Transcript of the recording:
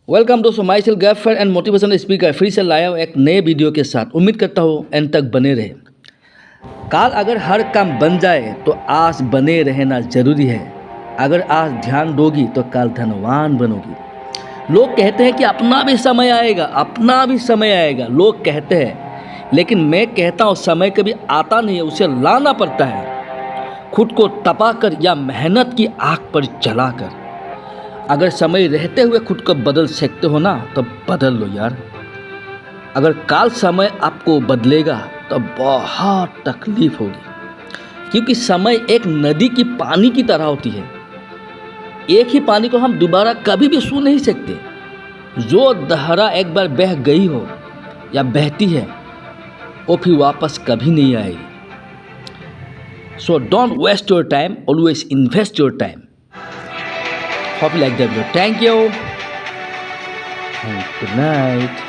Welcome दोस्तों, myself गैफर and motivational speaker फिर से लाया हूँ एक नए वीडियो के साथ। उम्मीद करता हूँ एंड तक बने रहे। काल अगर हर काम बन जाए तो आज बने रहना जरूरी है। अगर आज ध्यान दोगी तो कल धनवान बनोगी। लोग कहते हैं कि अपना भी समय आएगा, अपना भी समय आएगा, लोग कहते हैं, लेकिन मैं कहता हूँ समय कभी आता नहीं है, उसे लाना पड़ता है। खुद को तपाकर या मेहनत की आग पर जलाकर। अगर समय रहते हुए खुद को बदल सकते हो ना तो बदल लो यार। अगर काल समय आपको बदलेगा तो बहुत तकलीफ होगी, क्योंकि समय एक नदी की पानी की तरह होती है। एक ही पानी को हम दोबारा कभी भी छू नहीं सकते। जो धारा एक बार बह गई हो या बहती है वो फिर वापस कभी नहीं आएगी। So don't waste your time, always invest your time. Hope you like that video. Thank you and good night.